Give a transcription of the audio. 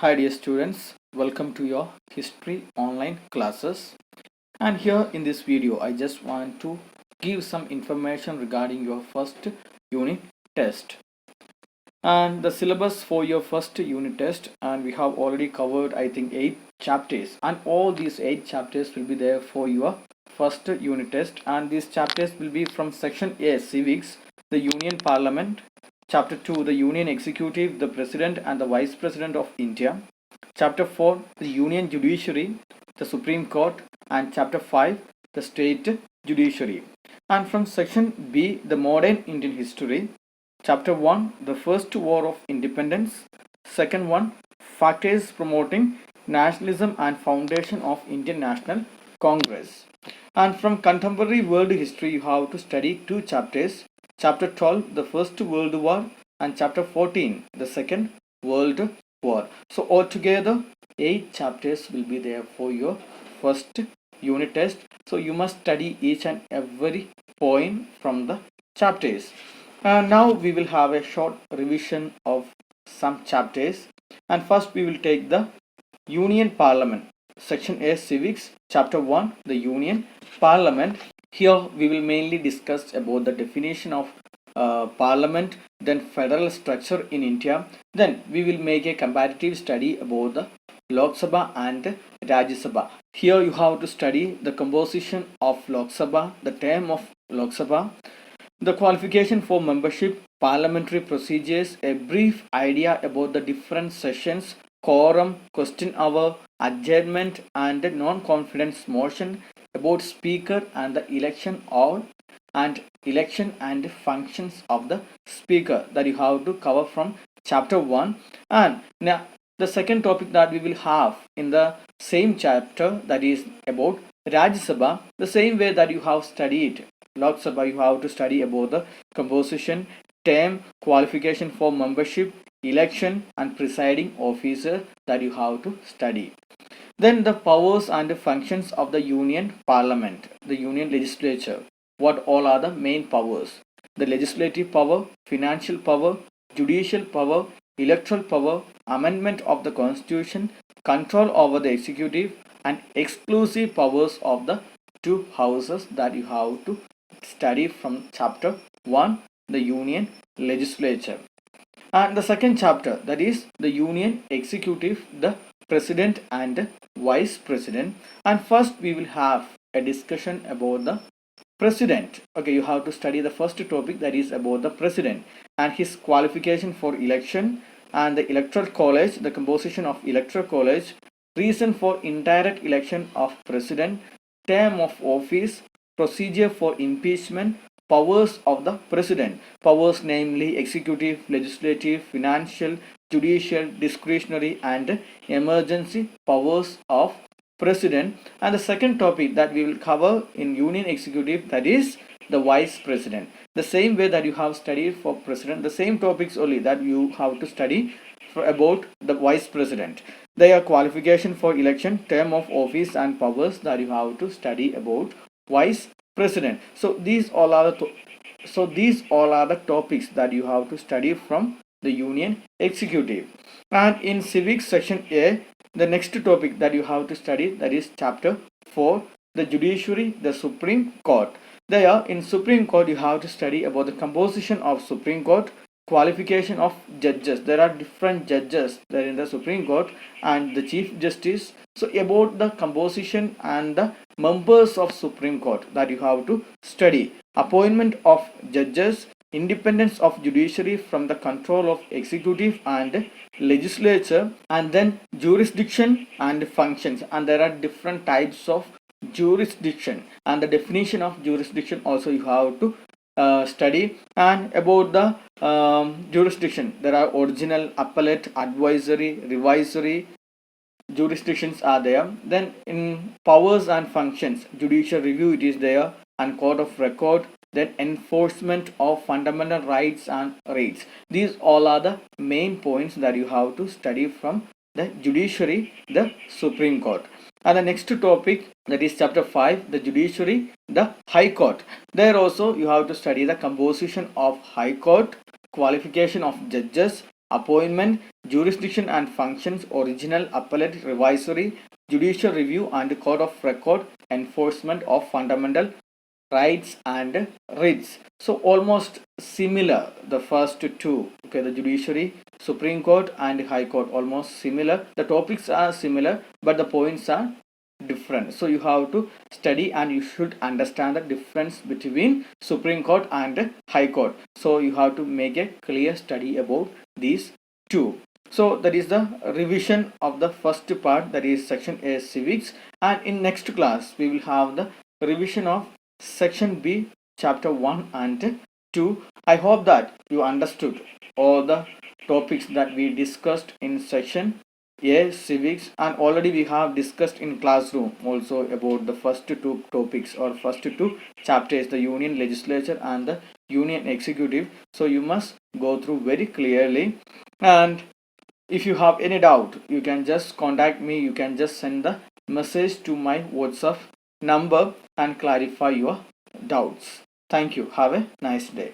Hi dear students, welcome to your history online classes. And here in this video I just want to give some information regarding your first unit test and the syllabus for your first unit test, and we have already covered I think 8 chapters, and all these 8 chapters will be there for your first unit test. And these chapters will be from section A, Civics, the Union Parliament; chapter 2, the Union Executive, the President and the Vice President of India; chapter 4, the Union Judiciary, the Supreme Court; and chapter 5, the State Judiciary. And from section B, the Modern Indian History; chapter 1, the First War of Independence; second one, factors promoting nationalism and foundation of Indian National Congress. And from contemporary world history you have to study 2 chapters: chapter 12, the First World War, and chapter 14, the Second World War. So altogether 8 chapters will be there for your first unit test. So you must study each and every point from the chapters. Now we will have a short revision of some chapters, and first we will take the Union Parliament, section A, Civics, chapter 1, the Union Parliament. Here we will mainly discuss about the definition of Parliament, then federal structure in India. Then we will make a comparative study about the Lok Sabha and Rajya Sabha. Here you have to study the composition of Lok Sabha, the term of Lok Sabha, the qualification for membership, parliamentary procedures, a brief idea about the different sessions, quorum, question hour, adjournment and non-confidence motion, about speaker and the election and functions of the speaker, that you have to cover from chapter 1. And now the second topic that we will have in the same chapter, that is about Rajya Sabha. The same way that you have studied Lok Sabha, you have to study about the composition, term, qualification for membership, election and presiding officer, that you have to study. Then the powers and functions of the Union Parliament, the Union Legislature. What all are the main powers? The legislative power, financial power, judicial power, electoral power, amendment of the constitution, control over the executive, and exclusive powers of the 2 houses, that you have to study from chapter 1, the Union Legislature. And the second chapter, that is the Union Executive, the President and Vice President. And first we will have a discussion about the President. Okay, you have to study the first topic, that is about the President and his qualification for election, and the Electoral College, the composition of Electoral College, reason for indirect election of President, term of office, procedure for impeachment, powers of the President. Powers namely executive, legislative, financial, judicial, discretionary and emergency powers of President. And the second topic that we will cover in Union Executive, that is the Vice President. The same way that you have studied for President, the same topics only that you have to study for about the Vice President. Their qualification for election, term of office and powers, that you have to study about Vice President. So these all are the topics that you have to study from the Union Executive. And in Civics section A, the next topic that you have to study, that is chapter 4, the Judiciary, the Supreme Court. There in Supreme Court you have to study about the composition of Supreme Court, qualification of judges. There are different judges there in the Supreme Court, and the Chief Justice. So about the composition and the members of Supreme Court, that you have to study. Appointment of judges, independence of judiciary from the control of executive and legislature, and then jurisdiction and functions. And there are different types of jurisdiction, and the definition of jurisdiction also you have to study. And about the jurisdiction, there are original, appellate, advisory, revisory jurisdictions are there. Then in powers and functions, judicial review it is there, and court of record, then enforcement of fundamental rights and rights. These all are the main points that you have to study from the judiciary, the Supreme Court. And the next topic, that is chapter 5, the Judiciary, the High Court. There also you have to study the composition of High Court, qualification of judges, appointment, jurisdiction and functions, original, appellate, revisory, judicial review and court of record, enforcement of fundamental rights and writs. So almost similar, the first two, okay, the judiciary, Supreme Court and High Court, almost similar. The topics are similar, but the points are different. So you have to study and you should understand the difference between Supreme Court and High Court. So you have to make a clear study about these two. So that is the revision of the first part, that is section A, civics. And in next class we will have the revision of section B, chapter 1 and 2. I hope that you understood all the topics that we discussed in section A, civics, and already we have discussed in classroom also about the first two topics or first two chapters, the union legislature and the union executive. So you must go through very clearly, and if you have any doubt you can just contact me, you can just send the message to my WhatsApp number and clarify your doubts. Thank you. Have a nice day.